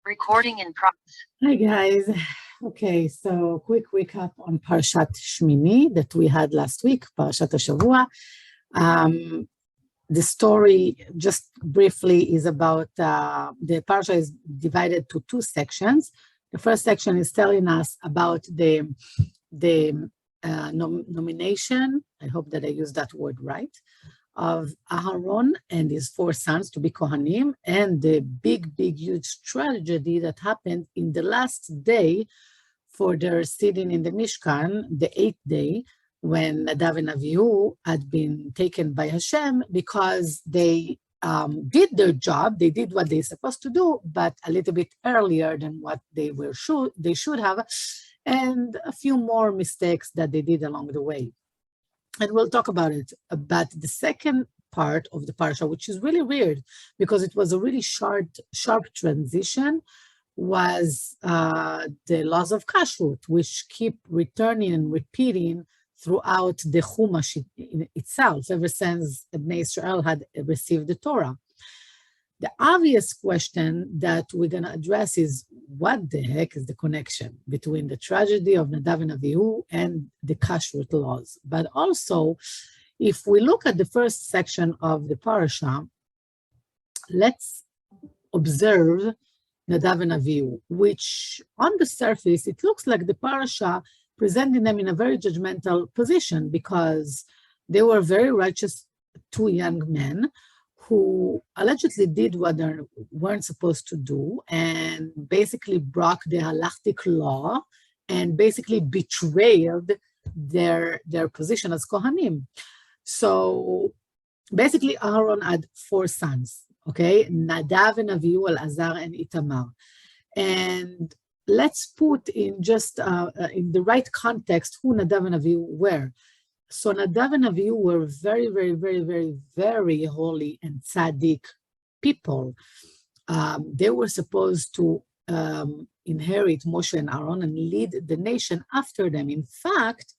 Recording in progress. Hi guys. Okay, so quick recap on parashat Shemini that we had last week, parashat Hashavua. The story, just briefly, is about the parasha is divided to two sections. The first section is telling us about the nomination. I hope that I used that word right, of Aharon and his four sons to be Kohanim, and the big, huge tragedy that happened in the last day for their sitting in the Mishkan, the 8th day, when Nadav and Avihu had been taken by Hashem because they did their job, they did what they're supposed to do, but a little bit earlier than what they should have, and a few more mistakes that they did along the way. And we'll talk about it. But the second part of the parasha, which is really weird because it was a really sharp transition, was the Laws of Kashrut, which keep returning and repeating throughout the Chumash itself, ever since Bnei Israel had received the Torah. The obvious question that we're going to address is, what the heck is the connection between the tragedy of Nadav and Avihu and the Kashrut laws? But also, if we look at the first section of the parasha, let's observe Nadav and Avihu, which on the surface, it looks like the parasha presenting them in a very judgmental position because they were very righteous two young men who allegedly did what they weren't supposed to do and basically broke the halachtic law and basically betrayed their position as Kohanim. So basically Aaron had four sons, okay? Nadav and Avihu, Elazar and Itamar. And let's put in just in the right context who Nadav and Avihu were. So Nadav and Avihu were very, very holy and tzaddik people. They were supposed to inherit Moshe and Aaron and lead the nation after them. In fact,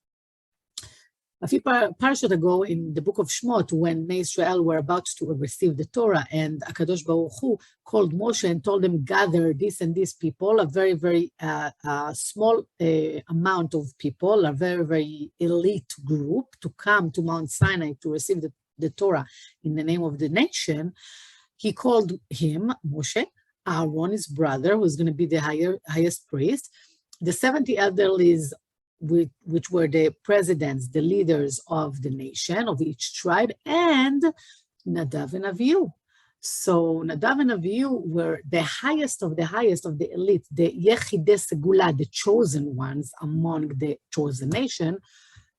a few parashat ago in the book of Shmot, when Bnei Israel were about to receive the Torah, and HaKadosh Baruch Hu called Moshe and told them, gather this and these people, a very small amount of people, a very elite group, to come to Mount Sinai to receive the Torah in the name of the nation. He called him, Moshe, Aaron, his brother, who's going to be the highest priest, the 70 elderlies, which were the presidents, the leaders of the nation, of each tribe, and Nadav and Avihu. So Nadav and Avihu were the highest of the elite, the Yechidei Segula, the chosen ones among the chosen nation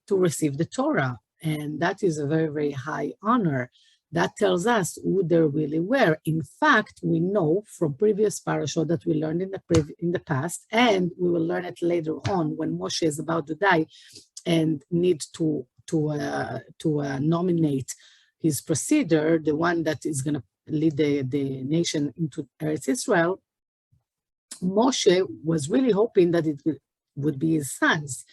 to receive the Torah. And that is a very high honor. That tells us who they really were. In fact, we know from previous parashot that we learned in the past, and we will learn it later on when Moshe is about to die and need to nominate his procedure, the one that is going to lead the nation into Eretz Israel. Moshe was really hoping that it would be his sons,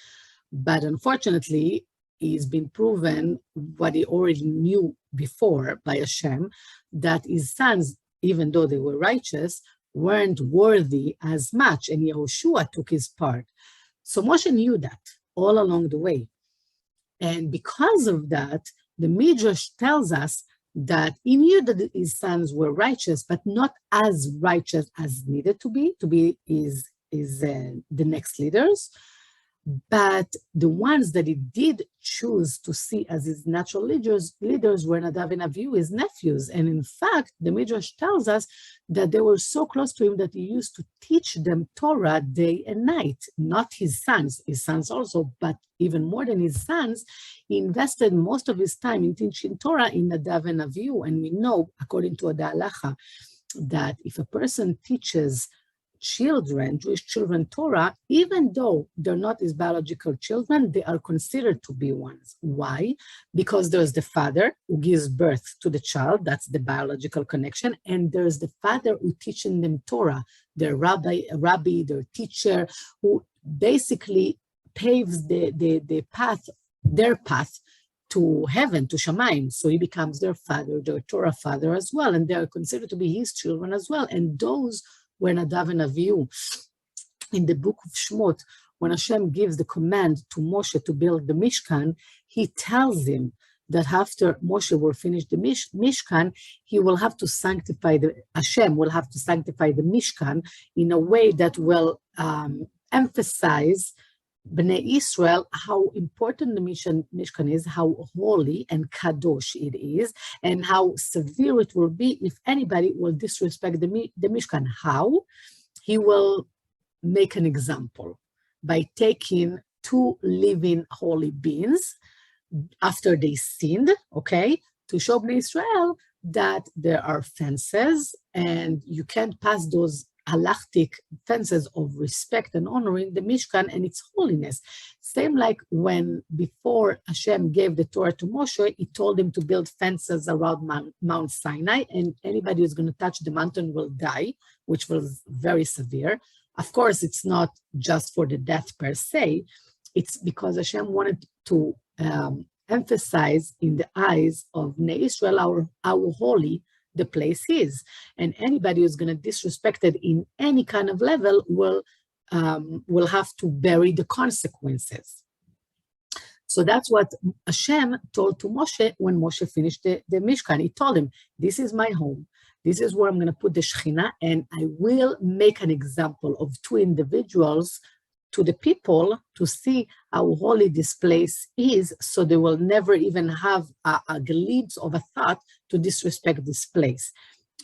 but unfortunately, he's been proven what he already knew before by Hashem, that his sons, even though they were righteous, weren't worthy as much, and Yehoshua took his part. So Moshe knew that all along the way. And because of that, the Midrash tells us that he knew that his sons were righteous, but not as righteous as needed to be the next leaders. But the ones that he did choose to see as his natural leaders were Nadav and Avihu, his nephews. And in fact, the Midrash tells us that they were so close to him that he used to teach them Torah day and night, not his sons also, but even more than his sons, he invested most of his time in teaching Torah in Nadav and Avihu. And we know, according to the halacha, that if a person teaches Jewish children Torah, even though they're not his biological children, they are considered to be ones. Why? Because there's the father who gives birth to the child, that's the biological connection, and there's the father who teaching them Torah, their rabbi, their teacher, who basically paves their path to heaven, to Shamayim. So he becomes their father, their Torah father as well, and they're considered to be his children as well. And those where Nadav and Avihu, in the book of Shmot, when Hashem gives the command to Moshe to build the Mishkan, he tells him that after Moshe will finish the Mishkan, he will have to sanctify Hashem will have to sanctify the Mishkan in a way that will emphasize Bnei Israel, how important the Mishkan is, how holy and kadosh it is, and how severe it will be if anybody will disrespect the Mishkan. How? He will make an example by taking 2 living holy beings after they sinned, okay, to show Bnei Israel that there are fences and you can't pass those halachtic fences of respect and honoring the Mishkan and its holiness. Same like when before Hashem gave the Torah to Moshe, he told him to build fences around Mount Sinai, and anybody who's going to touch the mountain will die, which was very severe. Of course, it's not just for the death per se, it's because Hashem wanted to emphasize in the eyes of Bnei Israel how holy the place is, and anybody who's going to disrespect it in any kind of level will have to bear the consequences. So that's what Hashem told to Moshe when Moshe finished the Mishkan. He told him, this is my home, this is where I'm going to put the Shekhinah, and I will make an example of 2 individuals to the people to see how holy this place is, so they will never even have a glimpse of a thought to disrespect this place.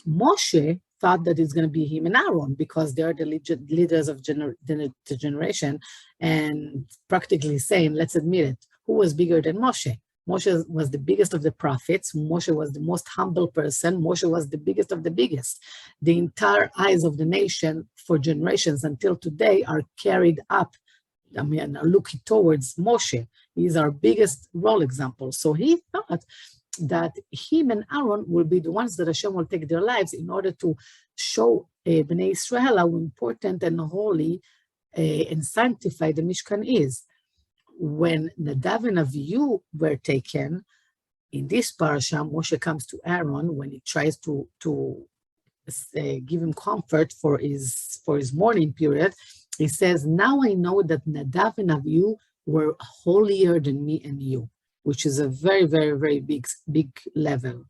Moshe thought that it's going to be him and Aaron because they are the leaders of the generation, and practically saying, let's admit it, who was bigger than Moshe? Moshe was the biggest of the prophets. Moshe was the most humble person. Moshe was the biggest of the biggest. The entire eyes of the nation for generations until today are carried up, are looking towards Moshe. He is our biggest role example. So he thought that him and Aaron will be the ones that Hashem will take their lives in order to show Bnei Israel how important and holy and sanctified the Mishkan is. When Nadav and Avihu were taken, in this parasha, Moshe comes to Aaron when he tries to give him comfort for his mourning period. He says, now I know that Nadav and Avihu were holier than me and you, which is a very, very, very big level.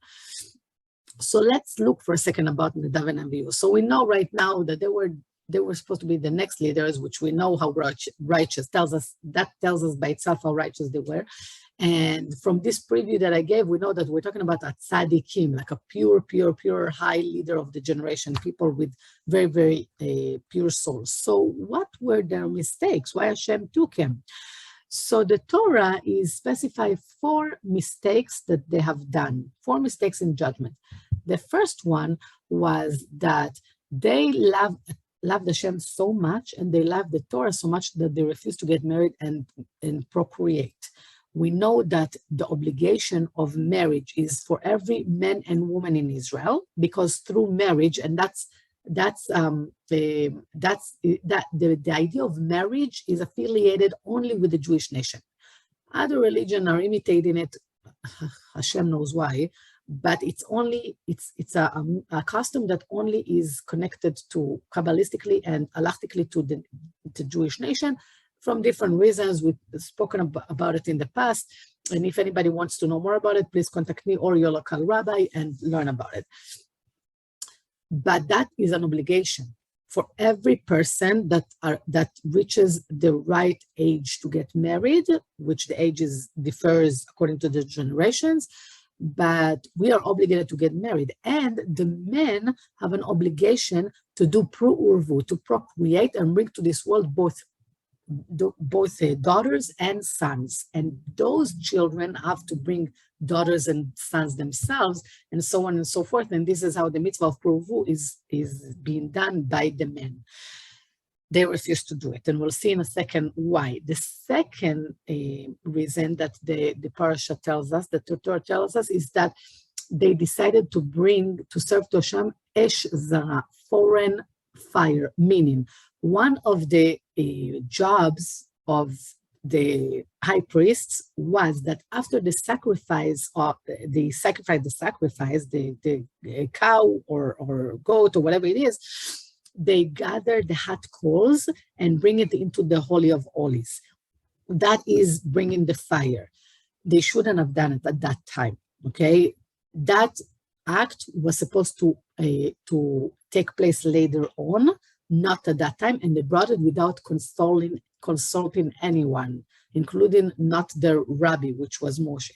So let's look for a second about Nadav and Avihu. So we know right now that they were supposed to be the next leaders, which we know how righteous tells us by itself how righteous they were. And from this preview that I gave, we know that we're talking about a tzaddikim, like a pure, high leader of the generation, people with very, very pure souls. So what were their mistakes? Why Hashem took him? So the Torah is specified 4 mistakes that they have done, 4 mistakes in judgment. The first one was that they loved Hashem so much and they loved the Torah so much that they refused to get married and procreate. We know that the obligation of marriage is for every man and woman in Israel, because through marriage, and the idea of marriage is affiliated only with the Jewish nation. Other religions are imitating it, Hashem knows why, but it's a custom that only is connected to Kabbalistically and halachically to the Jewish nation from different reasons. We've spoken about it in the past, and if anybody wants to know more about it, please contact me or your local rabbi and learn about it. But that is an obligation for every person that reaches the right age to get married, which the age differs according to the generations, but we are obligated to get married. And the men have an obligation to do pru-urvu, to procreate and bring to this world both daughters and sons. And those children have to bring daughters and sons themselves, and so on and so forth. And this is how the mitzvah of pru-urvu is being done by the men. They refuse to do it, and we'll see in a second why. The second reason that the parashat tells us, that the Torah tells us, is that they decided to serve to Hashem esh zara, foreign fire, meaning one of the jobs of the high priests was that after the sacrifice, the cow or goat or whatever it is, they gather the hot coals and bring it into the Holy of Holies. That is bringing the fire. They shouldn't have done it at that time, okay? That act was supposed to take place later on, not at that time, and they brought it without consulting anyone, including not their rabbi, which was Moshe.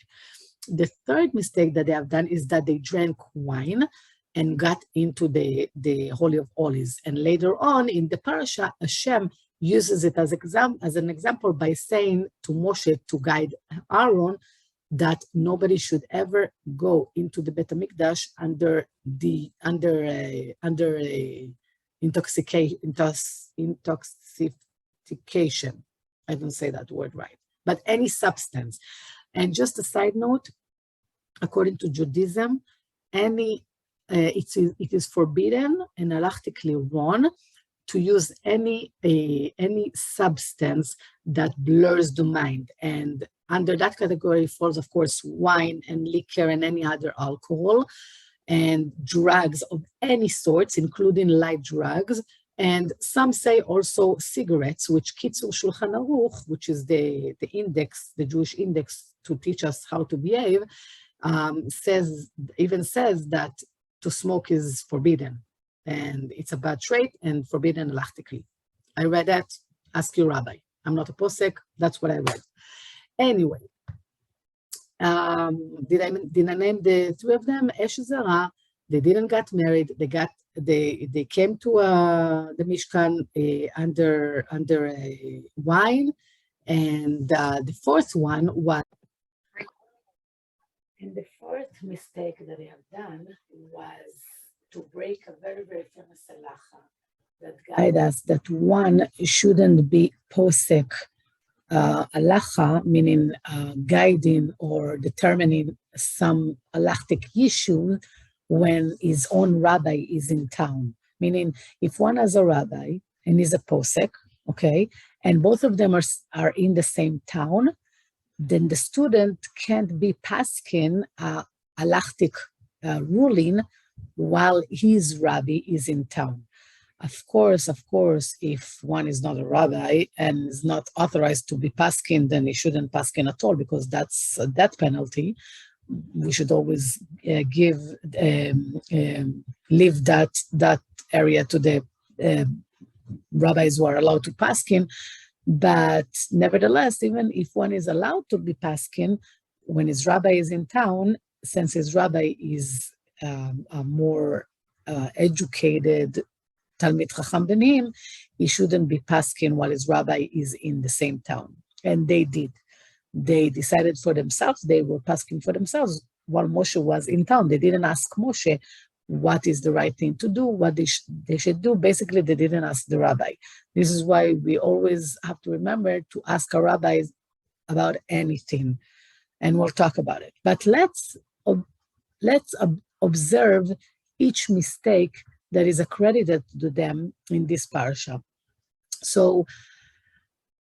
The third mistake that they have done is that they drank wine and got into the Holy of Holies. And later on in the parashat, Hashem uses it as an example by saying to Moshe to guide Aaron that nobody should ever go into the Bet HaMikdash under intoxication. I don't say that word right, but any substance. And just a side note, according to Judaism, it is forbidden and halachically wrong to use any substance that blurs the mind. And under that category falls, of course, wine and liquor and any other alcohol and drugs of any sorts, including light drugs. And some say also cigarettes, which Kitzur Shulchan Aruch, which is the index, the Jewish index to teach us how to behave, says that to smoke is forbidden. And it's a bad trait and forbidden halachically. I read that, ask your rabbi. I'm not a posek, that's what I read. Anyway, did I name the three of them? Esh Zara, they didn't get married, they came to the Mishkan under wine, and the fourth one was, and the fourth mistake that they have done was to break a very, very famous halacha that guide us that one shouldn't be posek halacha, meaning guiding or determining some halachtic issue when his own rabbi is in town. Meaning, if one has a rabbi and is a posek, okay, and both of them are in the same town, then the student can't be paskin halachtic ruling while his rabbi is in town. Of course, if one is not a rabbi and is not authorized to be paskin, then he shouldn't paskin at all, because that's a death penalty. We should always leave that area to the rabbis who are allowed to paskin. But nevertheless, even if one is allowed to be paskin, when his rabbi is in town, since his rabbi is a more educated Talmid Chacham than him, he shouldn't be paskin while his rabbi is in the same town. And they did. They decided for themselves, they were paskin for themselves while Moshe was in town. They didn't ask Moshe what is the right thing to do, what they should do. Basically, they didn't ask the rabbi. This is why we always have to remember to ask our rabbis about anything, and we'll talk about it. But let's observe each mistake that is accredited to them in this parasha. So,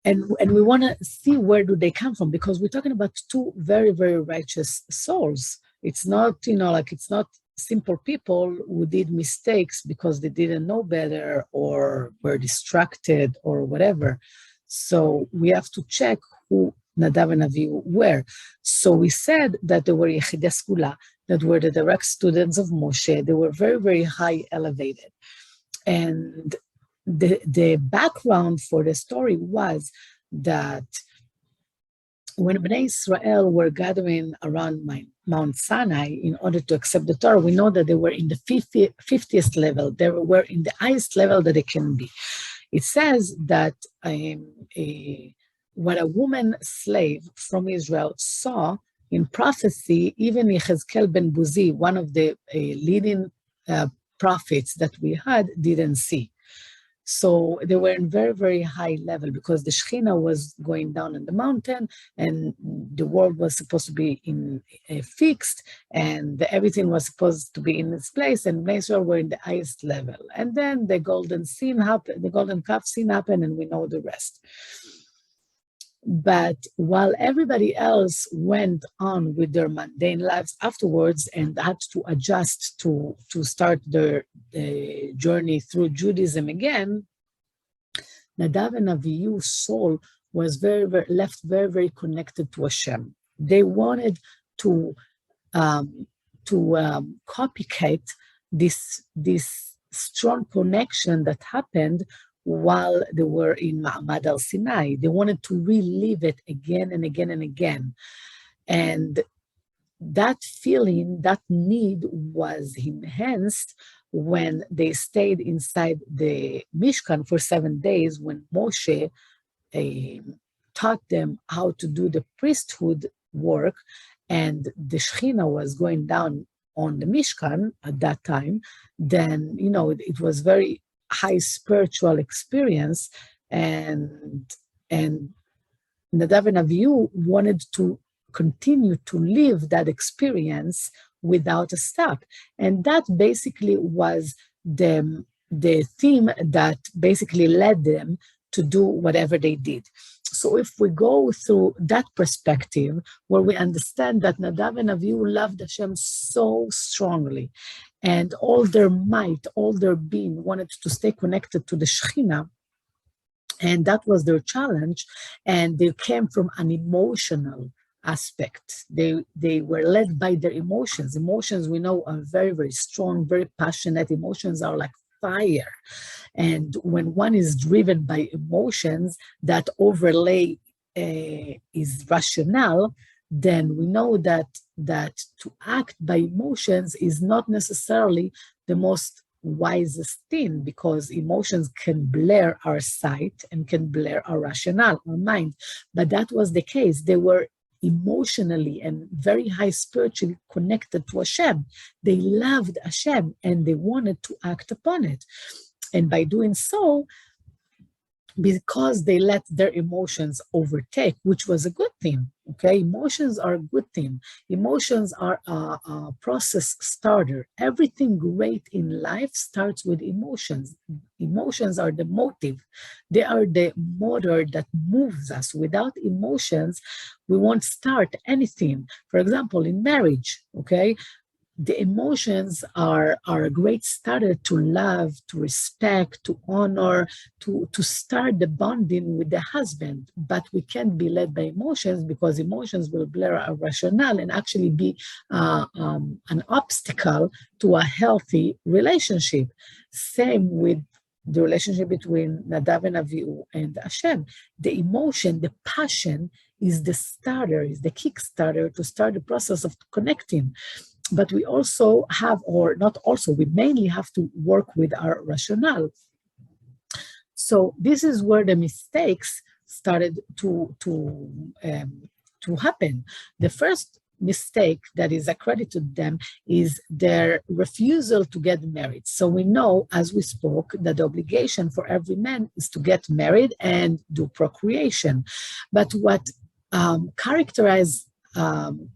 and we want to see where do they come from, because we're talking about two very, very righteous souls. It's not, it's not simple people who did mistakes because they didn't know better or were distracted or whatever. So we have to check who Nadav and Avihu were. So we said that they were Yechidei Skula, that were the direct students of Moshe. They were very, very high elevated. And the background for the story was that when Bnei Israel were gathering around Mount Sinai in order to accept the Torah, we know that they were in the 50th level. They were in the highest level that they can be. It says that what a woman slave from Israel saw in prophecy, even Yechezkel ben Buzi, one of the leading prophets that we had, didn't see. So they were in very, very high level because the Shekhinah was going down in the mountain and the world was supposed to be fixed and everything was supposed to be in its place, and Bnei Israel were in the highest level. And then the golden calf scene happened, and we know the rest. But while everybody else went on with their mundane lives afterwards and had to adjust to start their journey through Judaism again, Nadav and Avihu's soul was left very connected to Hashem. They wanted to copycat this strong connection that happened while they were in Ma'amad al-Sinai. They wanted to relive it again and again and again. And that feeling, that need was enhanced when they stayed inside the Mishkan for 7 days, when Moshe taught them how to do the priesthood work, and the Shekhinah was going down on the Mishkan at that time. Then, it was very high spiritual experience, and Nadav and Avihu wanted to continue to live that experience without a stop. And that basically was the theme that basically led them to do whatever they did. So if we go through that perspective, where we understand that Nadav and Avihu loved Hashem so strongly, and all their might, all their being wanted to stay connected to the Shekhinah, and that was their challenge, and they came from an emotional aspect. They were led by their emotions. Emotions, we know, are very strong, very passionate. Emotions are like fire. And when one is driven by emotions that overlay is rational, then we know that to act by emotions is not necessarily the most wisest thing, because emotions can blur our sight and can blur our rationale, our mind. But that was the case. They were emotionally and very high spiritually connected to Hashem. They loved Hashem and they wanted to act upon it. And by doing so, because they let their emotions overtake, which was a good thing, okay? Emotions are a good thing. Emotions are a process starter. Everything great in life starts with emotions. Emotions are the motive. They are the motor that moves us. Without emotions, we won't start anything. For example, in marriage, okay? The emotions are a great starter to love, to respect, to honor, to start the bonding with the husband. But we can't be led by emotions, because emotions will blur our rationale and actually be an obstacle to a healthy relationship. Same with the relationship between Nadav and Avihu and Hashem. The emotion, the passion is the starter, is the kickstarter to start the process of connecting. But we also have, or not also, we mainly have to work with our rationale. So this is where the mistakes started to happen. The first mistake that is accredited to them is their refusal to get married. So we know, as we spoke, that the obligation for every man is to get married and do procreation. But what characterizes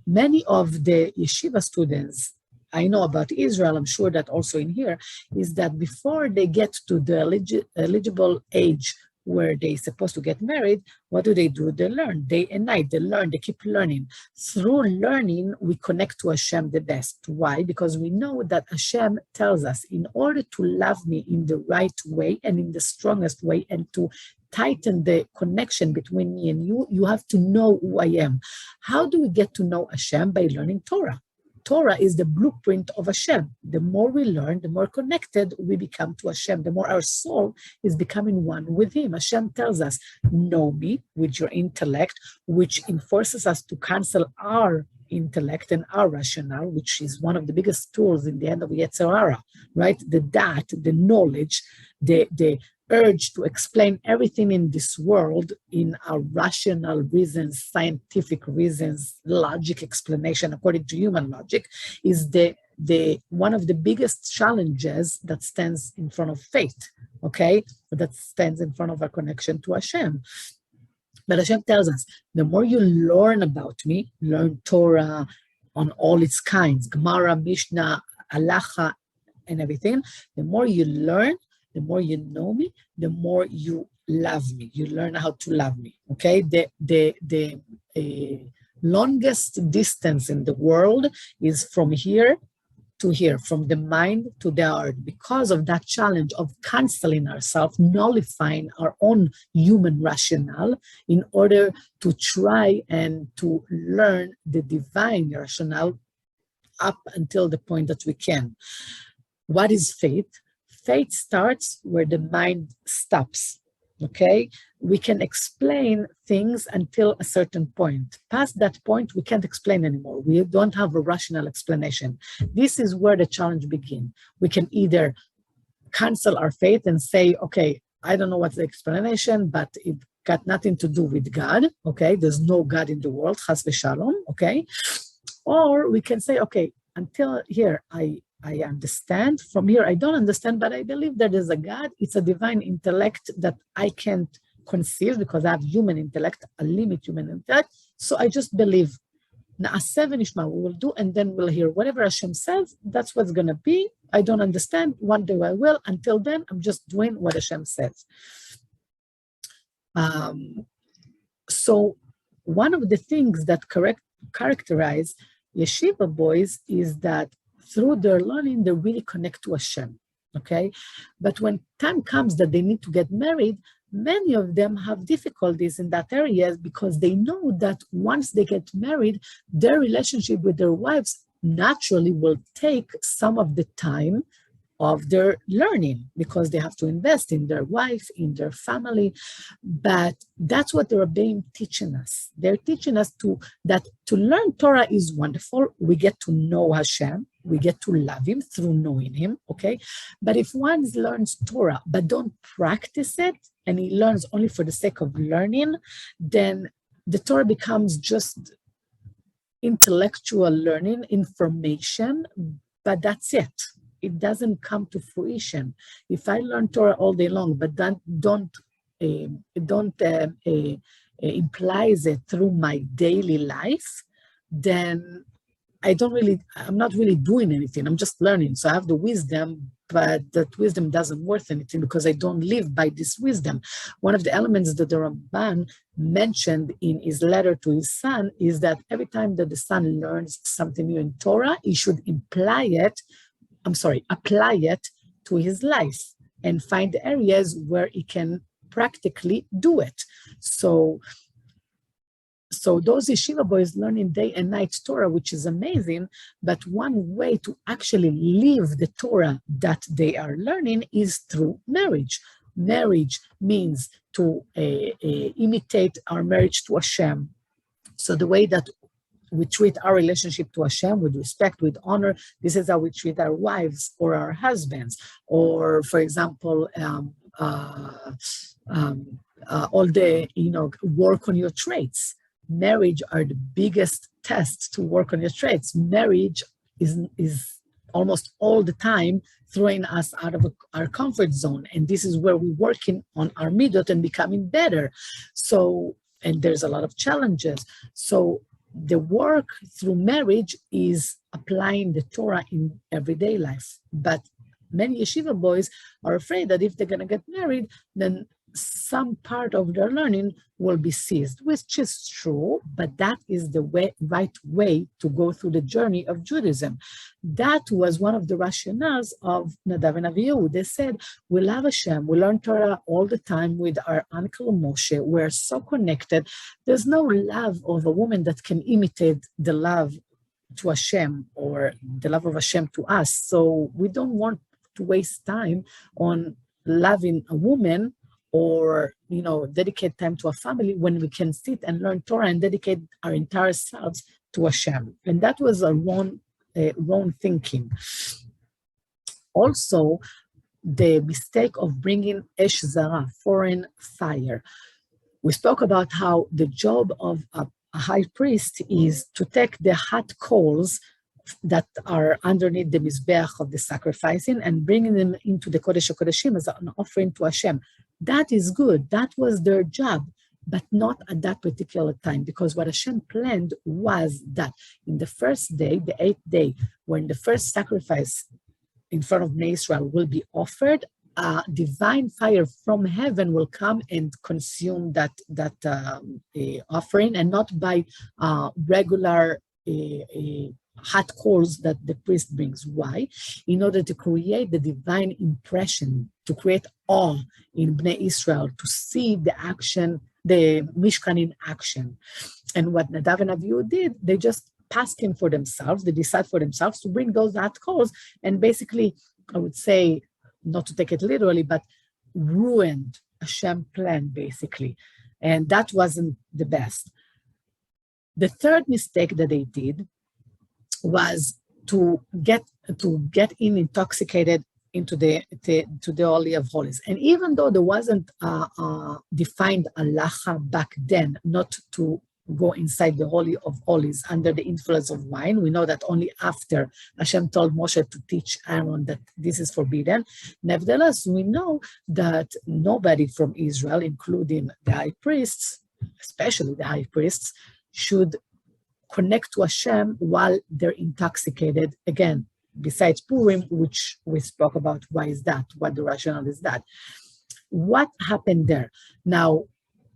many of the yeshiva students, I know about Israel, I'm sure that also in here, is that before they get to the eligible age where they're supposed to get married, what do? They learn day and night. They learn, they keep learning. Through learning, we connect to Hashem the best. Why? Because we know that Hashem tells us, in order to love me in the right way and in the strongest way, and to tighten the connection between me and you, you have to know who I am. How do we get to know Hashem? By learning Torah. Torah is the blueprint of Hashem. The more we learn, the more connected we become to Hashem, the more our soul is becoming one with Him. Hashem tells us, know me with your intellect, which enforces us to cancel our intellect and our rationale, which is one of the biggest tools in the end of Yetzer Hara, right? The knowledge, the urge to explain everything in this world in our rational reasons, scientific reasons, logic explanation according to human logic, is the one of the biggest challenges that stands in front of faith, okay? That stands in front of our connection to Hashem. But Hashem tells us, the more you learn about me, learn Torah on all its kinds, Gemara, Mishnah, Halacha, and everything, the more you learn, the more you know me, the more you love me. You learn how to love me, okay? The longest distance in the world is from here to here, from the mind to the heart, because of that challenge of canceling ourselves, nullifying our own human rationale in order to try and to learn the divine rationale up until the point that we can. What is faith? Faith starts where the mind stops, okay? We can explain things until a certain point. Past that point, we can't explain anymore. We don't have a rational explanation. This is where the challenge begins. We can either cancel our faith and say, okay, I don't know what's the explanation, but it got nothing to do with God, okay? There's no God in the world, chas v'shalom, okay? Or we can say, okay, until here, I understand. From here, I don't understand, but I believe there is a God. It's a divine intellect that I can't conceive because I have human intellect, a limit human intellect. So I just believe. Na'aseh v'nishma, we will do, and then we'll hear whatever Hashem says. That's what's going to be. I don't understand. One day I will. Until then, I'm just doing what Hashem says. So one of the things that characterize yeshiva boys is that through their learning, they really connect to Hashem, okay? But when time comes that they need to get married, many of them have difficulties in that area because they know that once they get married, their relationship with their wives naturally will take some of the time of their learning because they have to invest in their wife, in their family. But that's what the Rabbis teaching us. They're teaching us that to learn Torah is wonderful. We get to know Hashem. We get to love him through knowing him, okay? But if one learns Torah but don't practice it, and he learns only for the sake of learning, then the Torah becomes just intellectual learning, information, but that's it. It doesn't come to fruition. If I learn Torah all day long, but don't implies it through my daily life, then I'm not really doing anything. I'm just learning. So I have the wisdom, but that wisdom doesn't worth anything because I don't live by this wisdom. One of the elements that the Ramban mentioned in his letter to his son is that every time that the son learns something new in Torah, he should apply it to his life and find areas where he can practically do it. So those yeshiva boys learning day and night Torah, which is amazing, but one way to actually live the Torah that they are learning is through marriage. Marriage means to imitate our marriage to Hashem. So the way that we treat our relationship to Hashem with respect, with honor, this is how we treat our wives or our husbands. Or, for example, all the, work on your traits. Marriage are the biggest test to work on your traits. Marriage is almost all the time throwing us out of our comfort zone. And this is where we're working on our midot and becoming better. So, and there's a lot of challenges. So the work through marriage is applying the Torah in everyday life. But many yeshiva boys are afraid that if they're going to get married, then some part of their learning will be seized, which is true, but that is the right way to go through the journey of Judaism. That was one of the rationales of Nadav and Avihu. They said, we love Hashem, we learn Torah all the time with our uncle Moshe, we're so connected. There's no love of a woman that can imitate the love to Hashem or the love of Hashem to us. So we don't want to waste time on loving a woman or, dedicate time to a family when we can sit and learn Torah and dedicate our entire selves to Hashem. And that was a wrong thinking. Also, the mistake of bringing Esh Zara, foreign fire. We spoke about how the job of a high priest is to take the hot coals that are underneath the Mizbeach of the sacrificing and bringing them into the Kodesh HaKodeshim as an offering to Hashem. That is good. That was their job, but not at that particular time, because what Hashem planned was that in the first day, the 8th day, when the first sacrifice in front of Bnei Israel will be offered, divine fire from heaven will come and consume that offering, and not by regular hot coals that the priest brings. Why? In order to create the divine impression, to create awe in Bnei Israel, to see the action, the Mishkan in action. And what Nadav and Avihu did, they just paskin for themselves, they decide for themselves to bring those hot coals, and basically, I would say, not to take it literally, but ruined Hashem's plan, basically. And that wasn't the best. The third mistake that they did was to get intoxicated into the Holy of Holies. And even though there wasn't defined halacha back then not to go inside the Holy of Holies under the influence of wine, we know that only after Hashem told Moshe to teach Aaron that this is forbidden. Nevertheless, we know that nobody from Israel, including the high priests, especially the high priests, should connect to Hashem while they're intoxicated. Again, besides Purim, which we spoke about, why is that? What the rationale is that? What happened there? Now,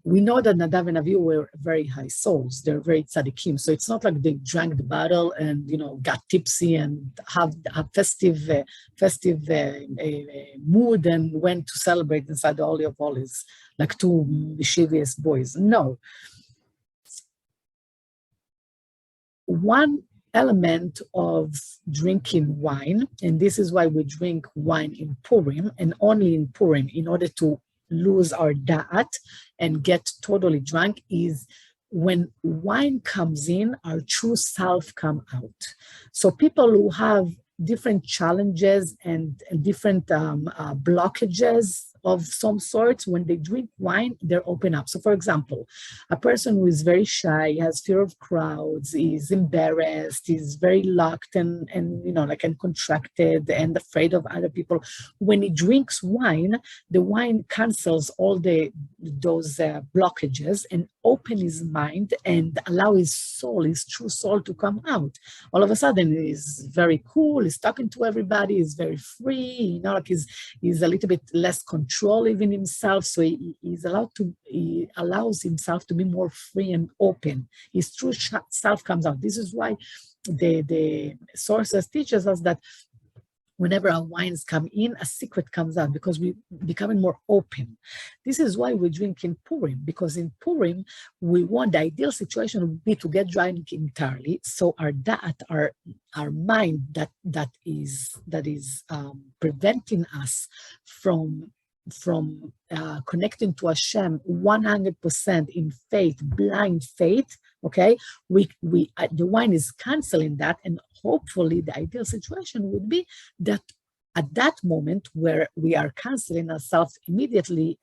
we know that Nadav and Avihu were very high souls. They're very tzaddikim. So it's not like they drank the bottle and, got tipsy and have a festive mood and went to celebrate inside the Holy of Holies like two mischievous boys. No. One element of drinking wine, and this is why we drink wine in Purim and only in Purim in order to lose our da'at and get totally drunk, is when wine comes in, our true self come out. So people who have different challenges and different blockages of some sorts, when they drink wine, they're open up. So for example, a person who is very shy, has fear of crowds, is embarrassed, is very locked and contracted and afraid of other people. When he drinks wine, the wine cancels all those blockages and open his mind and allow his true soul to come out. All of a sudden, he's very cool, he's talking to everybody, he's very free, he's a little bit less control even himself, so he allows himself to be more free and open. His true self comes out. This is why the sources teaches us that whenever our wines come in, a secret comes out because we're becoming more open. This is why we drink in Purim, because in Purim, we want the ideal situation would be to get drunk entirely. So our da'at, our mind that is preventing us from connecting to Hashem 100% in faith, blind faith, okay? The wine is canceling that, and hopefully the ideal situation would be that at that moment where we are canceling ourselves immediately,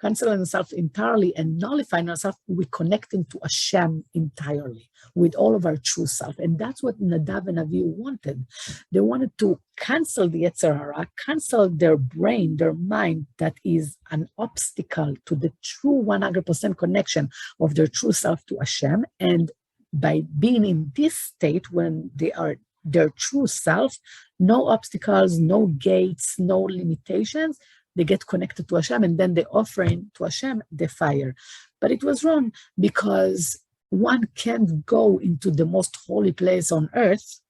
canceling ourselves entirely and nullifying ourselves, we're connecting to Hashem entirely with all of our true self. And that's what Nadav and Avihu wanted. They wanted to cancel the Yetzer Hara, cancel their brain, their mind that is an obstacle to the true 100% connection of their true self to Hashem. And by being in this state when they are their true self, no obstacles, no gates, no limitations, they get connected to Hashem, and then they offering to Hashem the fire. But it was wrong, because one can't go into the most holy place on earth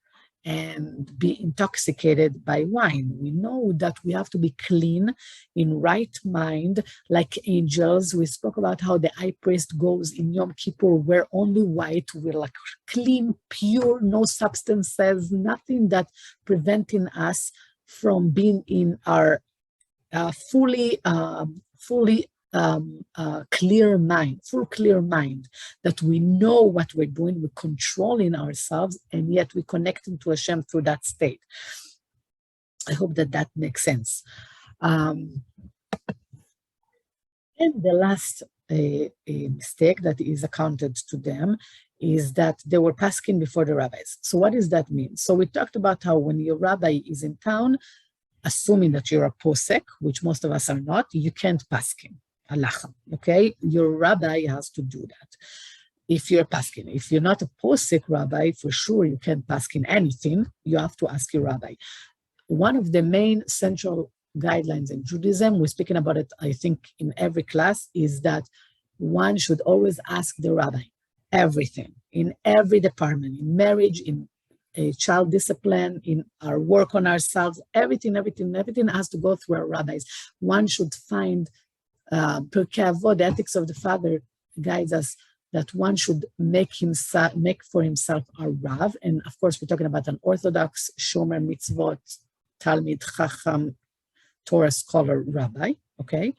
and be intoxicated by wine. We know that we have to be clean, in right mind, like angels. We spoke about how the high priest goes in Yom Kippur, wear only white, we're like clean, pure, no substances, nothing that preventing us from being in our fully clear mind, that we know what we're doing, we're controlling ourselves, and yet we're connecting to Hashem through that state. I hope that makes sense. And the last mistake that is accounted to them is that they were paskin before the rabbis. So what does that mean? So we talked about how when your rabbi is in town, assuming that you're a posek, which most of us are not, you can't paskin. Halacha, okay? Your rabbi has to do that. If you're paskin, if you're not a posek rabbi, for sure you can't paskin anything. You have to ask your rabbi. One of the main central guidelines in Judaism, we're speaking about it, I think, in every class, is that one should always ask the rabbi everything, in every department, in marriage, in child discipline, in our work on ourselves, everything has to go through our rabbis. One should find Pirkei Avot, the ethics of the father, guides us that one should make for himself a Rav. And of course, we're talking about an Orthodox, Shomer Mitzvot, Talmid Chacham, Torah scholar rabbi, okay,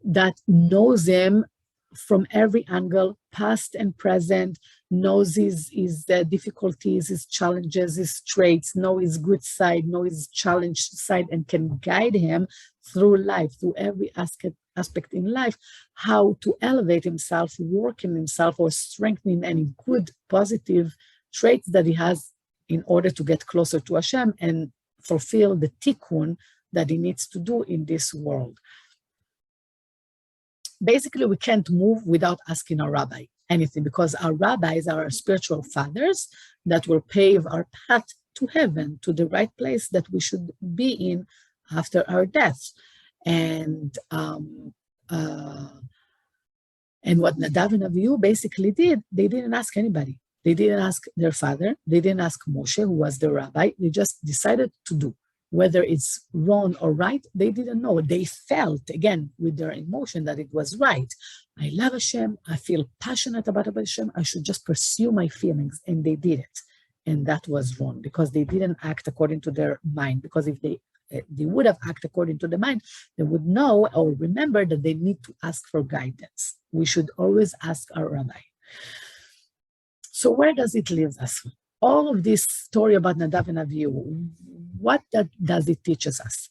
that knows him from every angle, past and present, knows his difficulties, his challenges, his traits, know his good side, know his challenged side, and can guide him through life, through every aspect in life, how to elevate himself, work in himself, or strengthen any good, positive traits that he has in order to get closer to Hashem and fulfill the tikkun that he needs to do in this world. Basically, we can't move without asking our rabbi anything, because our rabbis are our spiritual fathers that will pave our path to heaven, to the right place that we should be in after our death. And what Nadav and Avihu basically did, they didn't ask anybody. They didn't ask their father. They didn't ask Moshe, who was the rabbi. They just decided to do. Whether it's wrong or right, they didn't know. They felt, again, with their emotion that it was right. I love Hashem. I feel passionate about Hashem. I should just pursue my feelings. And they did it. And that was wrong because they didn't act according to their mind. Because if they would have acted according to the mind, they would know or remember that they need to ask for guidance. We should always ask our rabbi. So where does it leave us? All of this story about Nadav and Avihu, what does it teach us?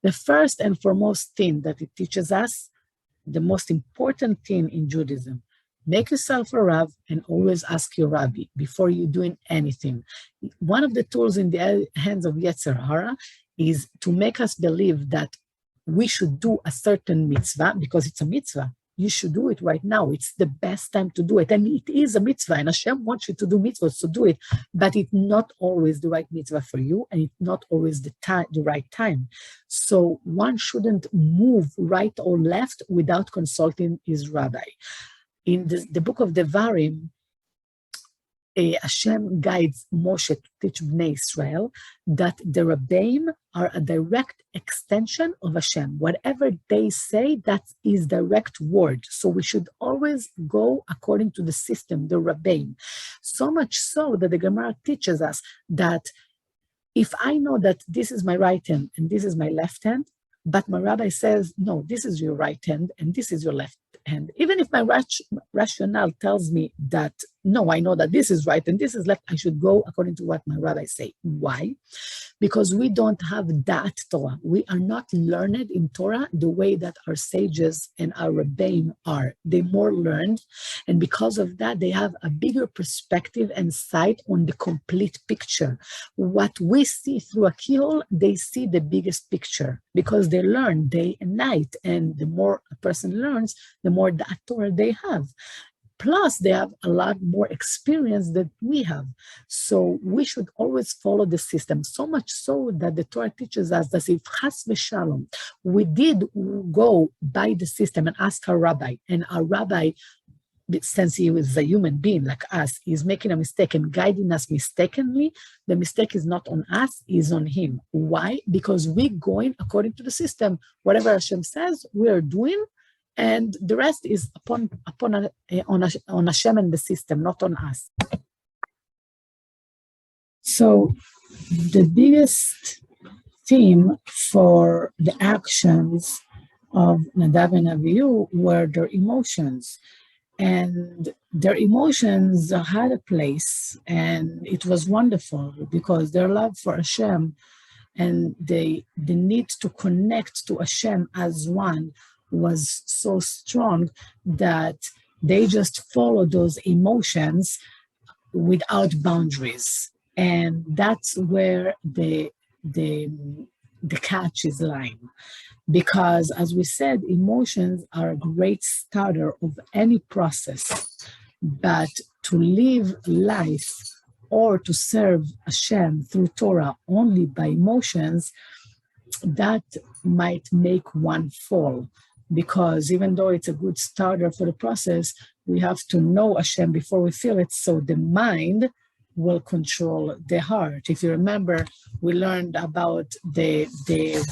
The first and foremost thing that it teaches us, the most important thing in Judaism, make yourself a Rav and always ask your Rabbi before you're doing anything. One of the tools in the hands of Yetzer Hara is to make us believe that we should do a certain mitzvah because it's a mitzvah. You should do it right now. It's the best time to do it. And it is a mitzvah, and Hashem wants you to do mitzvahs, to do it. But it's not always the right mitzvah for you, and it's not always the right time. So one shouldn't move right or left without consulting his rabbi. In the book of Devarim, Hashem guides Moshe to teach Bnei Israel that the Rabbeim are a direct extension of Hashem. Whatever they say, that is direct word. So we should always go according to the system, the Rabbeim. So much so that the Gemara teaches us that if I know that this is my right hand and this is my left hand, but my rabbi says, no, this is your right hand and this is your left hand. Even if my rationale tells me that, no, I know that this is right and this is left, I should go according to what my rabbi say. Why? Because we don't have that Torah. We are not learned in Torah the way that our sages and our Rebbeim are. They're more learned, and because of that, they have a bigger perspective and sight on the complete picture. What we see through a keyhole, they see the biggest picture because they learn day and night, and the more a person learns, the more that Torah they have. Plus, they have a lot more experience than we have. So we should always follow the system, so much so that the Torah teaches us that if chas v'shalom, we did go by the system and ask our rabbi, and our rabbi, since he is a human being like us, is making a mistake and guiding us mistakenly, the mistake is not on us, is on him. Why? Because we're going according to the system. Whatever Hashem says, we are doing, and the rest is on Hashem and the system, not on us. So the biggest theme for the actions of Nadav and Avihu were their emotions. And their emotions had a place, and it was wonderful because their love for Hashem and the need to connect to Hashem as one was so strong that they just followed those emotions without boundaries. And that's where the catch is lying. Because as we said, emotions are a great starter of any process. But to live life or to serve Hashem through Torah only by emotions that might make one fall, because even though it's a good starter for the process, we have to know Hashem before we feel it, so the mind will control the heart. If you remember, we learned about the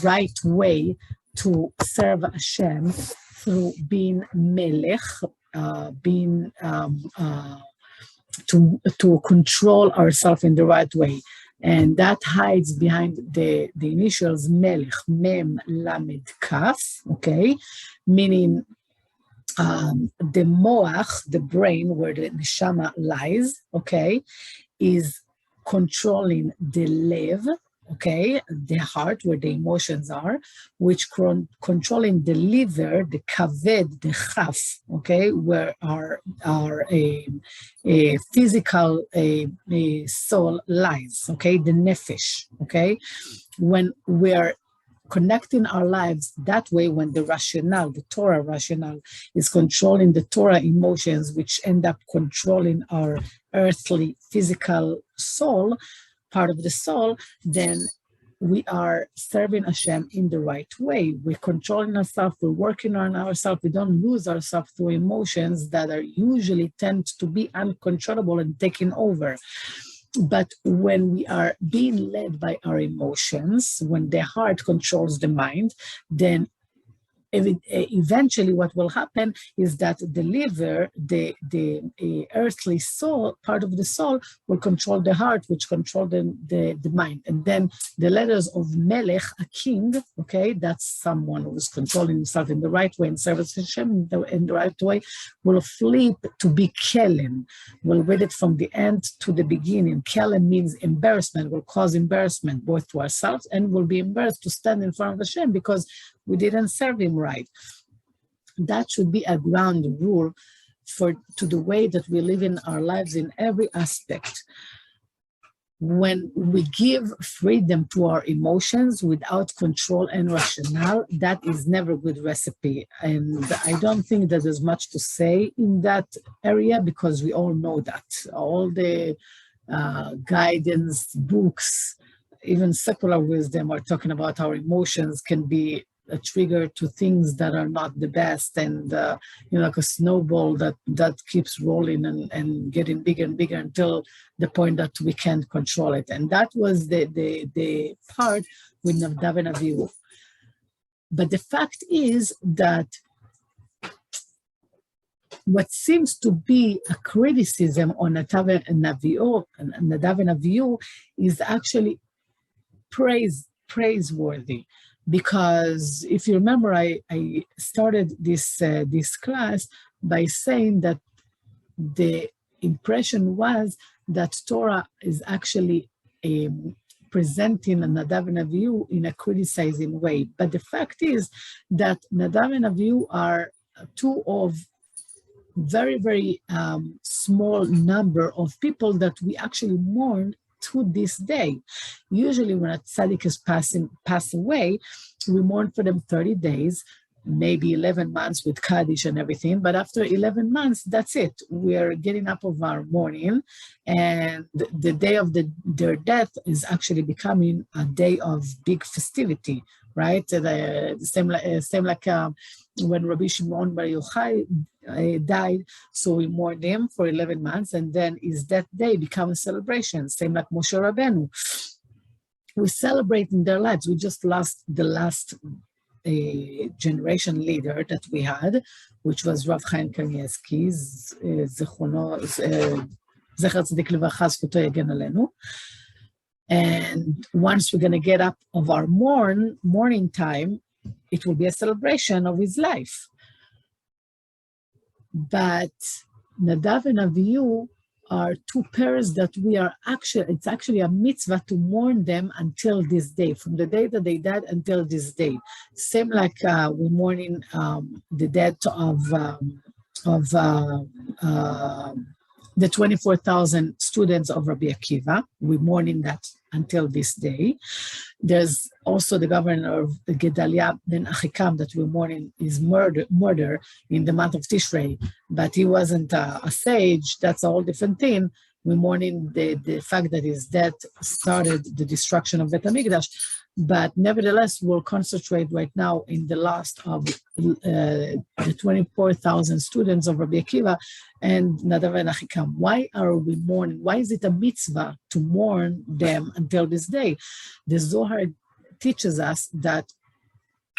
right way to serve Hashem through being melech, to control ourselves in the right way. And that hides behind the initials melech, mem, lamed, kaf, okay? Meaning the moach, the brain, where the neshama lies, okay, is controlling the lev, okay, the heart, where the emotions are, which controlling the liver, the kaved, the chaf, okay, where our physical soul lies, okay, the nefesh, okay. When we're connecting our lives that way, when the rationale, the Torah rationale, is controlling the Torah emotions, which end up controlling our earthly physical soul, part of the soul, then we are serving Hashem in the right way. We're controlling ourselves, we're working on ourselves, we don't lose ourselves through emotions that are usually tend to be uncontrollable and taking over. But when we are being led by our emotions, when the heart controls the mind, then eventually what will happen is that the liver, the earthly soul, part of the soul, will control the heart, which control the mind. And then the letters of melech, a king, okay, that's someone who is controlling himself in the right way and service Hashem in the right way, will flip to be kelen. We'll read it from the end to the beginning. Kelen means embarrassment, will cause embarrassment both to ourselves, and will be embarrassed to stand in front of Hashem because we didn't serve him right. That should be a ground rule to the way that we live in our lives in every aspect. When we give freedom to our emotions without control and rationale, that is never a good recipe. And I don't think that there's much to say in that area, because we all know that. All the guidance books, even secular wisdom, are talking about how emotions can be a trigger to things that are not the best, and like a snowball that keeps rolling and getting bigger and bigger until the point that we can't control it. And that was the part with Nadav and Avihu. But the fact is that what seems to be a criticism on Nadav and Avihu is actually praiseworthy. Because if you remember, I started this class by saying that the impression was that Torah is actually presenting Nadav and Avihu in a criticizing way. But the fact is that Nadav and Avihu are two of very, very small number of people that we actually mourn to this day. Usually when a tzaddik is pass away, we mourn for them 30 days, maybe 11 months with Kaddish and everything. But after 11 months, that's it. We're getting up of our mourning, and the day of their death is actually becoming a day of big festivity, right? Same like when Rabbi Shimon Bar Yochai died, so we mourned him for 11 months, and then his death day became a celebration, same like Moshe Rabbeinu. We celebrate in their lives. We just lost the last generation leader that we had, which was Rav Chaim Kanievsky, Zecher Tzadik Livracha, Zchuto Yagen Alenu. And once we're going to get up of our morning time, it will be a celebration of his life. But Nadav and Avihu are two pairs that it's actually a mitzvah to mourn them until this day, from the day that they died until this day. Same like we're mourning the death of the 24,000 students of Rabbi Akiva. We're mourning that until this day. There's also the governor of Gedalia ben Achikam that we're mourning his murder in the month of Tishrei, but he wasn't a sage. That's a whole different thing. We're mourning the fact that his death started the destruction of Bet HaMikdash. But nevertheless, we'll concentrate right now in the last of the 24,000 students of Rabbi Akiva and Nadav and Achikam. Why are we mourning? Why is it a mitzvah to mourn them until this day? The Zohar teaches us that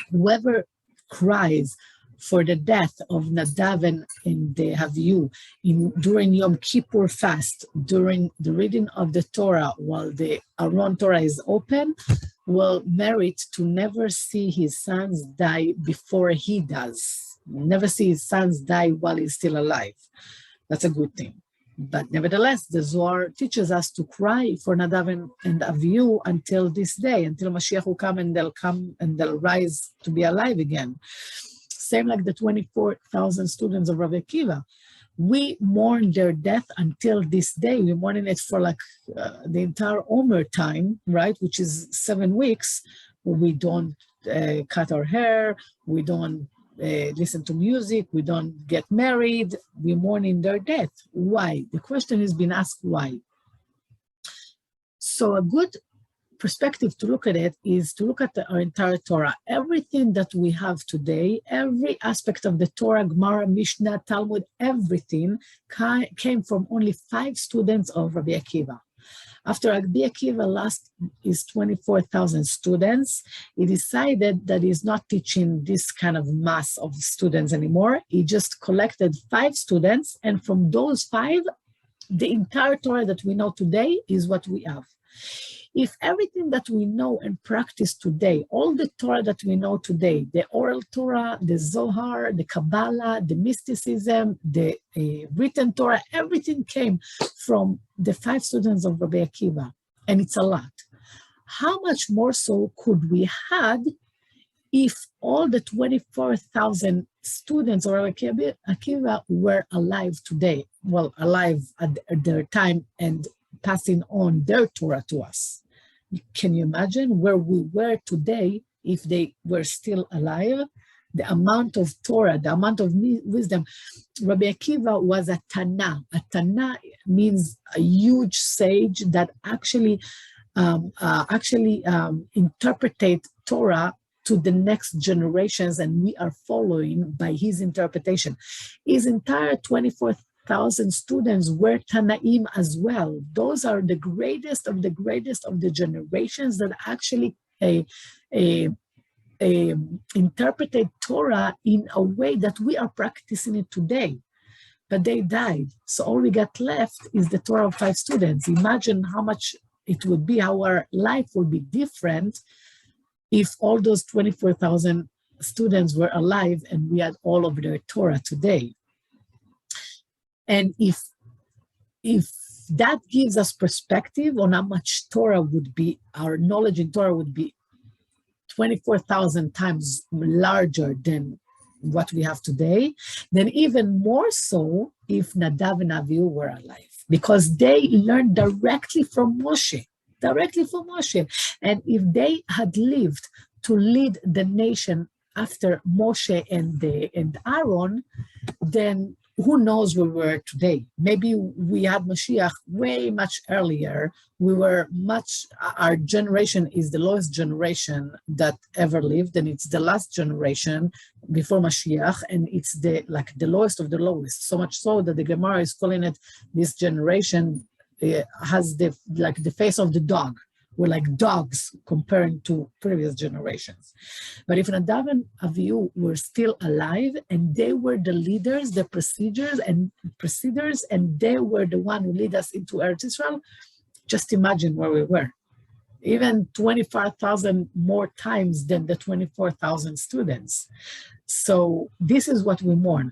whoever cries for the death of Nadav and Avihu during Yom Kippur fast, during the reading of the Torah while the Aron Torah is open, will merit to never see his sons die before he does. Never see his sons die while he's still alive. That's a good thing. But nevertheless, the Zohar teaches us to cry for Nadav and Avihu until this day, until Mashiach will come and they'll rise to be alive again. Same like the 24,000 students of Rabbi Akiva. We mourn their death until this day. We're mourning it for like the entire Omer time, right? Which is 7 weeks. We don't cut our hair. We don't listen to music. We don't get married. We mourn in their death. Why? The question has been asked why. So a good perspective to look at it is to look at our entire Torah. Everything that we have today, every aspect of the Torah, Gemara, Mishnah, Talmud, everything came from only 5 students of Rabbi Akiva. After Rabbi Akiva lost his 24,000 students, he decided that he's not teaching this kind of mass of students anymore. He just collected 5 students, and from those 5, the entire Torah that we know today is what we have. If everything that we know and practice today, all the Torah that we know today, the oral Torah, the Zohar, the Kabbalah, the mysticism, the written Torah, everything came from the 5 students of Rabbi Akiva, and it's a lot. How much more so could we had if all the 24,000 students of Rabbi Akiva were alive today? Well, alive at their time and passing on their Torah to us. Can you imagine where we were today if they were still alive? The amount of Torah, the amount of wisdom. Rabbi Akiva was a Tana. A Tana means a huge sage that actually interpretate Torah to the next generations, and we are following by his interpretation. His entire 24,000 students were Tanaim as well. Those are the greatest of the generations that actually interpreted Torah in a way that we are practicing it today. But they died. So all we got left is the Torah of 5 students. Imagine how much it would be, how our life would be different if all those 24,000 students were alive and we had all of their Torah today. And if that gives us perspective on how much Torah would be, our knowledge in Torah would be 24,000 times larger than what we have today, then even more so if Nadav and Avihu were alive, because they learned directly from Moshe. And if they had lived to lead the nation after Moshe and Aaron, then who knows where we were today? Maybe we had Mashiach way much earlier. Our generation is the lowest generation that ever lived, and it's the last generation before Mashiach, and it's the lowest of the lowest. So much so that the Gemara is calling it, this generation has the face of the dog. We're like dogs comparing to previous generations. But if Nadav and Avihu were still alive and they were the leaders, the preceders, and they were the one who lead us into Eretz Israel, just imagine where we were. Even 25,000 more times than the 24,000 students. So this is what we mourn.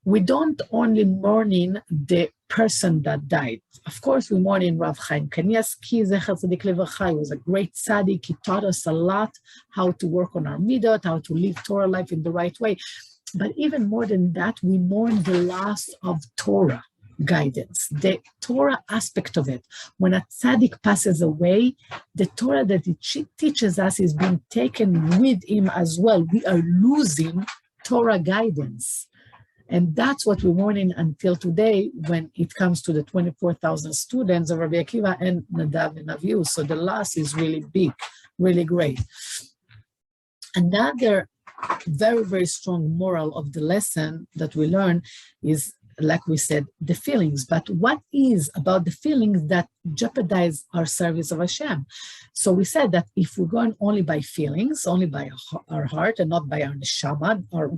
We don't only mourn the person that died. Of course, we mourn Rav Chaim Kanievsky, Zecher Tzadik Levrcha. He was a great tzaddik. He taught us a lot how to work on our midot, how to live Torah life in the right way. But even more than that, we mourn the loss of Torah guidance, the Torah aspect of it. When a tzaddik passes away, the Torah that it teaches us is being taken with him as well. We are losing Torah guidance. And that's what we're mourning until today when it comes to the 24,000 students of Rabbi Akiva and Nadav and Avihu. So the loss is really big. really great. Another very, very strong moral of the lesson that we learn is, like we said, the feelings. But what is about the feelings that jeopardize our service of Hashem? So we said that if we're going only by feelings, only by our heart and not by our neshama, or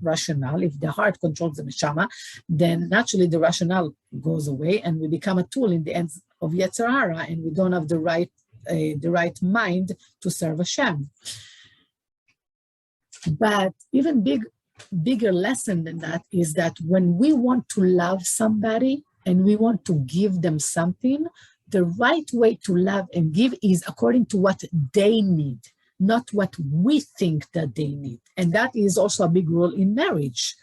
rationale, if the heart controls the neshama, then naturally the rationale goes away and we become a tool in the hands of Yetzer Hara, and we don't have the right mind to serve Hashem. But even bigger lesson than that is that when we want to love somebody and we want to give them something, the right way to love and give is according to what they need, not what we think that they need. And that is also a big rule in marriage.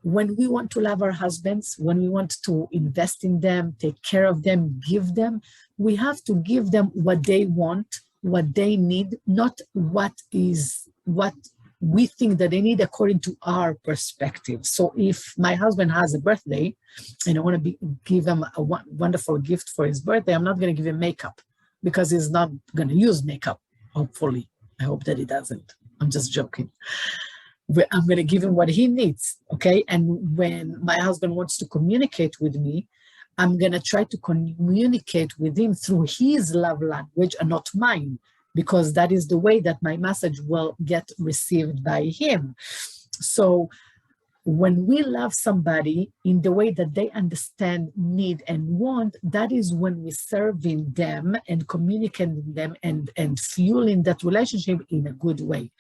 When we want to love our husbands, when we want to invest in them, take care of them, give them, we have to give them what they want, what they need, not what we think that they need according to our perspective. So if my husband has a birthday and I want to give him a wonderful gift for his birthday, I'm not going to give him makeup because he's not going to use makeup, hopefully. I hope that he doesn't. I'm just joking. I'm going to give him what he needs, okay? And when my husband wants to communicate with me, I'm going to try to communicate with him through his love language and not mine, because that is the way that my message will get received by him. So when we love somebody in the way that they understand, need, and want, that is when we're serving them and communicating them and fueling that relationship in a good way.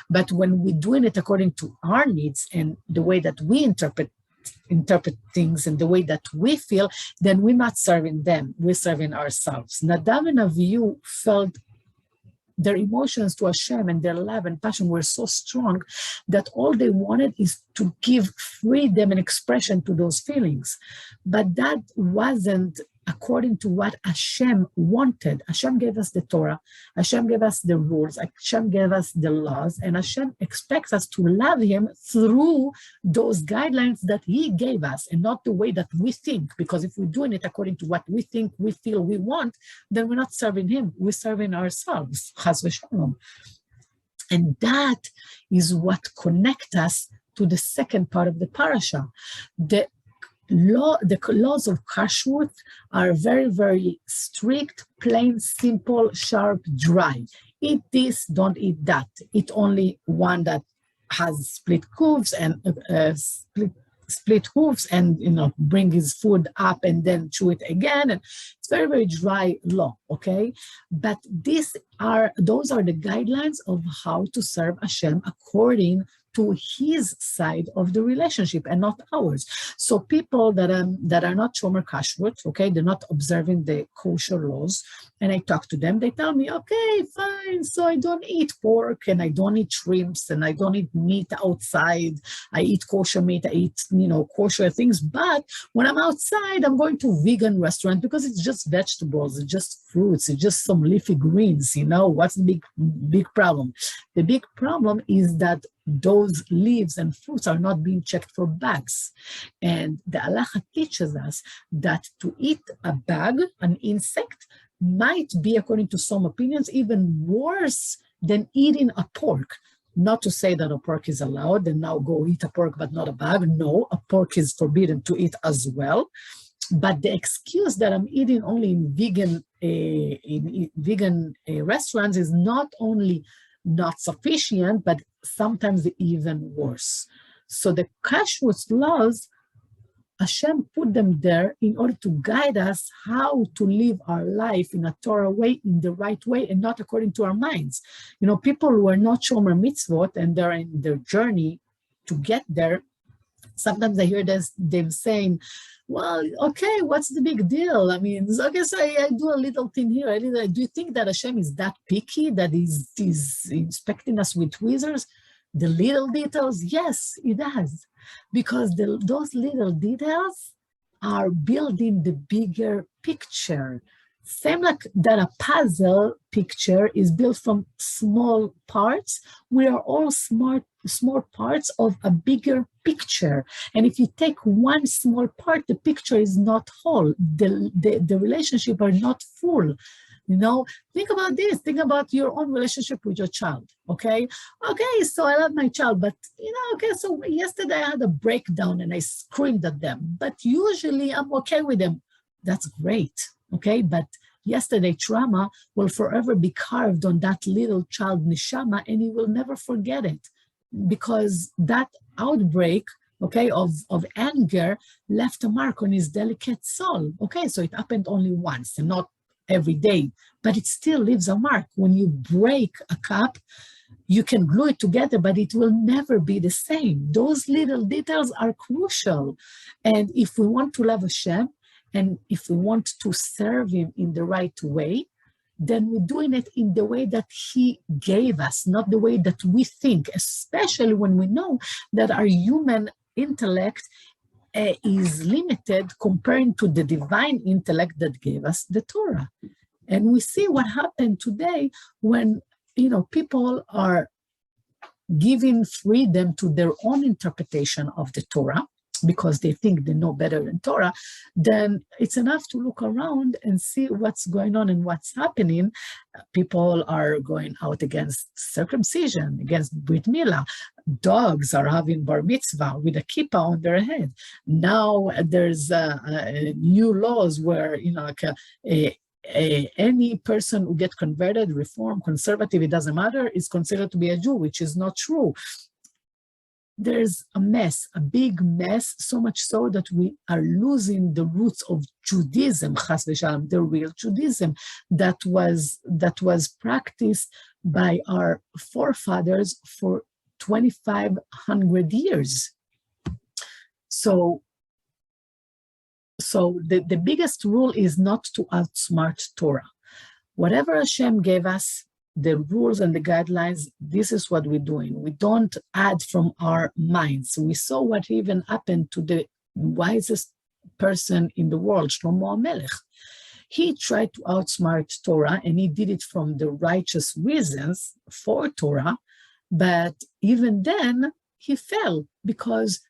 But when we're doing it according to our needs and the way that we interpret things and the way that we feel, then we're not serving them, we're serving ourselves. Nadav and Avihu felt their emotions to Hashem and their love and passion were so strong that all they wanted is to give freedom and expression to those feelings. But that wasn't according to what Hashem wanted. Hashem gave us the Torah, Hashem gave us the rules, Hashem gave us the laws, and Hashem expects us to love him through those guidelines that he gave us and not the way that we think. Because if we're doing it according to what we think, we feel, we want, then we're not serving him, we're serving ourselves. Chas v'shalom. And that is what connects us to the second part of the parasha. The laws of Kashrut are very, very strict, plain, simple, sharp, dry. Eat this, don't eat that. Eat only one that has split hooves and split hooves, and bring his food up and then chew it again. And it's very, very dry law, okay? But those are the guidelines of how to serve Hashem according to his side of the relationship and not ours. So people that are not Shomer Kashrut, okay, they're not observing the kosher laws, and I talk to them, they tell me, okay, fine, so I don't eat pork and I don't eat shrimps and I don't eat meat outside. I eat kosher meat, I eat, kosher things, but when I'm outside, I'm going to vegan restaurant because it's just vegetables, it's just fruits, it's just some leafy greens, what's the big problem? The big problem is that those leaves and fruits are not being checked for bugs. And the halacha teaches us that to eat a bug, an insect, might be, according to some opinions, even worse than eating a pork. Not to say that a pork is allowed, and now go eat a pork but not a bug. No, a pork is forbidden to eat as well. But the excuse that I'm eating only in vegan restaurants is not only not sufficient, but sometimes even worse. So the Kashrut laws, Hashem put them there in order to guide us how to live our life in a Torah way, in the right way, and not according to our minds. People who are not Shomer Mitzvot and they're in their journey to get there, sometimes I hear them saying, well, okay, what's the big deal? I mean, okay, so I do a little thing here. Do you think that Hashem is that picky, that he's inspecting us with tweezers? The little details? Yes, it does. Because those little details are building the bigger picture. Same like that a puzzle picture is built from small parts. We are all small parts of a bigger picture. And if you take one small part, the picture is not whole. The relationship are not full. Think about this. Think about your own relationship with your child, okay? Okay, so I love my child, but, okay, so yesterday I had a breakdown and I screamed at them, but usually I'm okay with them. That's great, okay? But yesterday trauma will forever be carved on that little child neshama, and he will never forget it, because that outbreak, okay, of anger left a mark on his delicate soul. Okay, so it happened only once and not every day, but it still leaves a mark. When you break a cup, you can glue it together, but it will never be the same. Those little details are crucial. And if we want to love Hashem, and if we want to serve him in the right way, then we're doing it in the way that he gave us, not the way that we think, especially when we know that our human intellect is limited comparing to the divine intellect that gave us the Torah. And we see what happened today when, people are giving freedom to their own interpretation of the Torah, because they think they know better than Torah. Then it's enough to look around and see what's going on and what's happening. People are going out against circumcision, against Brit Milah. Dogs are having bar mitzvah with a kippah on their head. Now there's new laws where, any person who gets converted, reform, conservative, it doesn't matter, is considered to be a Jew, which is not true. There's a mess, a big mess, so much so that we are losing the roots of Judaism, chas v'shalom, the real Judaism that was practiced by our forefathers for 2,500 years. So the biggest rule is not to outsmart Torah. Whatever Hashem gave us, the rules and the guidelines, this is what we're doing. We don't add from our minds. We saw what even happened to the wisest person in the world, Shlomo HaMelech. He tried to outsmart Torah, and he did it from the righteous reasons for Torah, but even then, he fell, because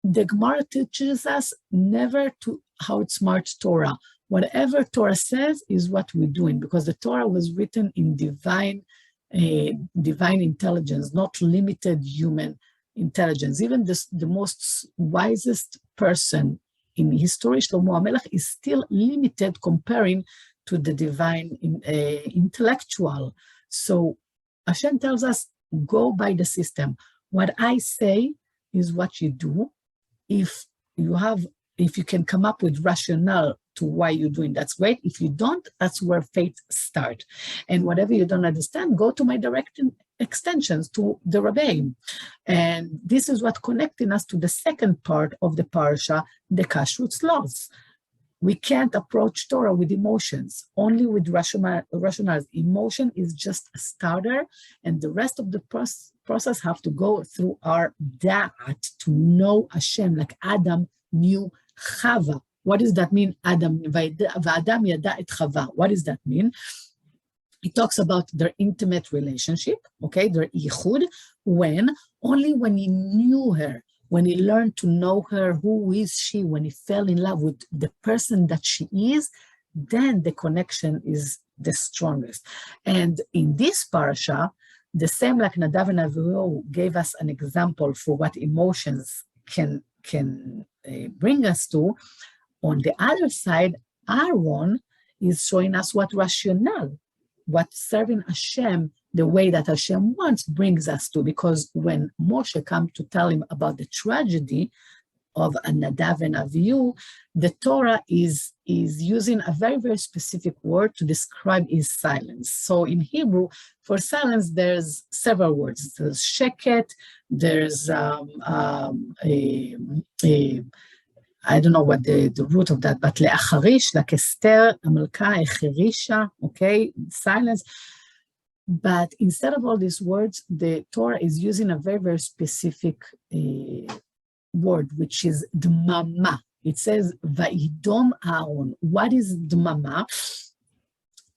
the Gemara teaches us never to outsmart Torah. Whatever Torah says is what we're doing, because the Torah was written in divine intelligence, not limited human intelligence. Even the most wisest person in history, Shlomo HaMelech, is still limited comparing to the divine intellectual. So Hashem tells us, go by the system. What I say is what you do. If you can come up with rationale to why you're doing, that's great. If you don't, that's where faith starts. And whatever you don't understand, go to my direct extensions, to the Rabbi. And this is what connecting us to the second part of the parasha, the Kashrut laws. We can't approach Torah with emotions, only with rationales. Emotion is just a starter, and the rest of the process have to go through our da'at, to know Hashem, like Adam knew Chava. What does that mean? Adam v'Adam yada et Chava. What does that mean? It talks about their intimate relationship, okay, their yichud, only when he knew her, when he learned to know her, who is she, when he fell in love with the person that she is, then the connection is the strongest. And in this parasha, the same like Nadav and Avihu gave us an example for what emotions can bring us to. On the other side, Aaron is showing us what rationale, what serving Hashem the way that Hashem wants brings us to. Because when Moshe comes to tell him about the tragedy of Nadav and Avihu, the Torah is using a very, very specific word to describe his silence. So in Hebrew, for silence, there's several words. There's sheket, there's I don't know what the root of that, but le'acharish, like Esther, Amalka, echerisha, okay, silence. But instead of all these words, the Torah is using a very, very specific word, which is dmama. It says, Va'idom Aaron. What is dmama?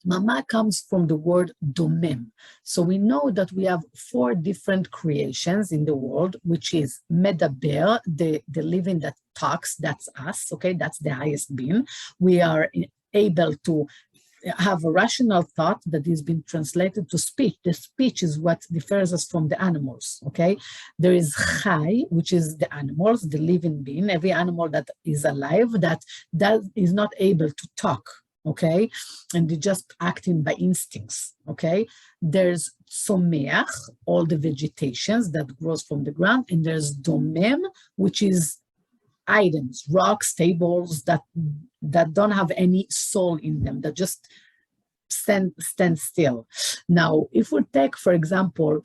Dmama comes from the word domem. So we know that we have 4 different creations in the world, which is medaber, the living that talks, that's us, okay, that's the highest being. We are able to have a rational thought that is being translated to speech. The speech is what differs us from the animals, okay? There is chai, which is the animals, the living being, every animal that is alive that is not able to talk, okay? And they're just acting by instincts, okay? There's someach, all the vegetations that grows from the ground, and there's domem, which is items, rocks, tables that don't have any soul in them, that just stand still. Now, if we take, for example,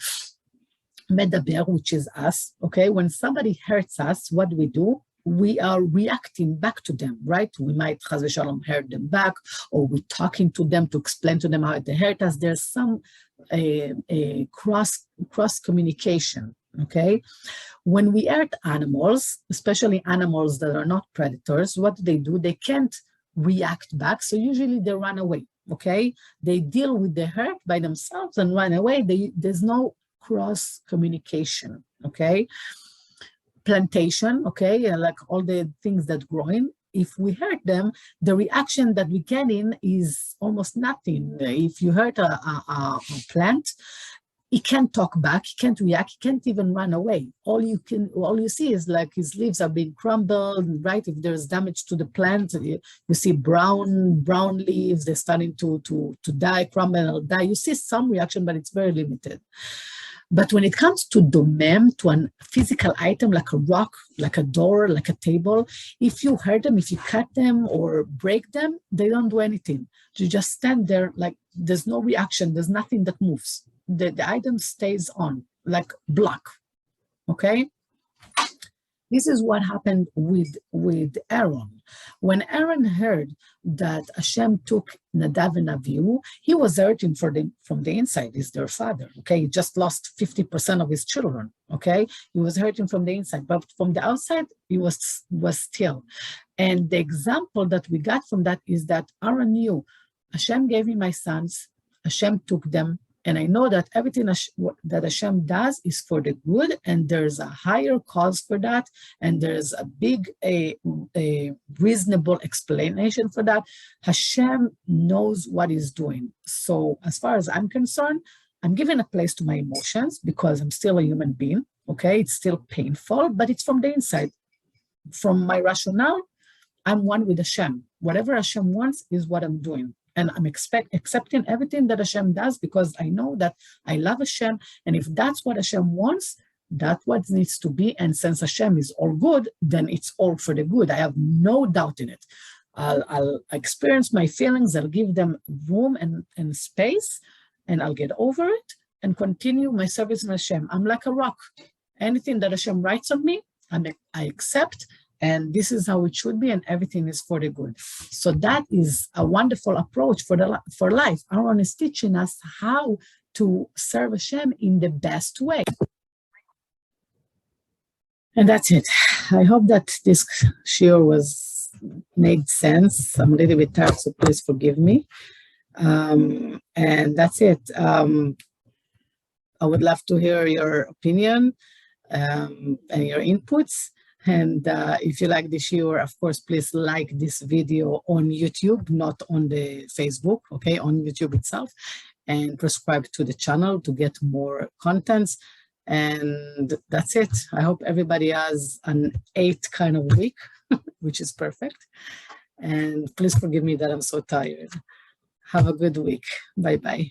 medaber, which is us, okay, when somebody hurts us, what do? We are reacting back to them, right? We might, chas v'shalom, hurt them back, or we're talking to them to explain to them how they hurt us. There's some cross communication, okay? When we hurt animals, especially animals that are not predators, what do? They can't react back, so usually they run away, okay? They deal with the hurt by themselves and run away. There's no cross communication, okay? Plantation, okay, like all the things that growing, if we hurt them, the reaction that we get in is almost nothing. If you hurt a plant, he can't talk back, he can't react, he can't even run away. All you see is like his leaves are being crumbled, right? If there's damage to the plant, you see brown leaves, they're starting to die, crumble, or die. You see some reaction, but it's very limited. But when it comes to domem, to a physical item like a rock, like a door, like a table, if you hurt them, if you cut them or break them, they don't do anything. You just stand there like there's no reaction, there's nothing that moves. The item stays on, like block, okay? This is what happened with Aaron. When Aaron heard that Hashem took Nadav and Avihu, he was hurting from the inside. He's their father, okay? He just lost 50% of his children, okay? He was hurting from the inside, but from the outside, he was still. And the example that we got from that is that Aaron knew, Hashem gave me my sons, Hashem took them, and I know that everything that Hashem does is for the good, and there's a higher cause for that, and there's a big, a reasonable explanation for that. Hashem knows what he's doing. So as far as I'm concerned, I'm giving a place to my emotions because I'm still a human being, okay? It's still painful, but it's from the inside. From my rationale, I'm one with Hashem. Whatever Hashem wants is what I'm doing. And I'm accepting everything that Hashem does because I know that I love Hashem. And if that's what Hashem wants, that's what needs to be. And since Hashem is all good, then it's all for the good. I have no doubt in it. I'll experience my feelings. I'll give them room and space, and I'll get over it and continue my service in Hashem. I'm like a rock. Anything that Hashem writes on me, I accept. And this is how it should be, and everything is for the good. So that is a wonderful approach for life. Aaron is teaching us how to serve Hashem in the best way. And that's it. I hope that this shiur made sense. I'm a little bit tired, so please forgive me. And that's it. I would love to hear your opinion and your inputs. And if you like the shiur, of course, please like this video on YouTube, not on the Facebook, okay, on YouTube itself, and subscribe to the channel to get more contents. And that's it. I hope everybody has an 8 kind of week, which is perfect. And please forgive me that I'm so tired. Have a good week. Bye-bye.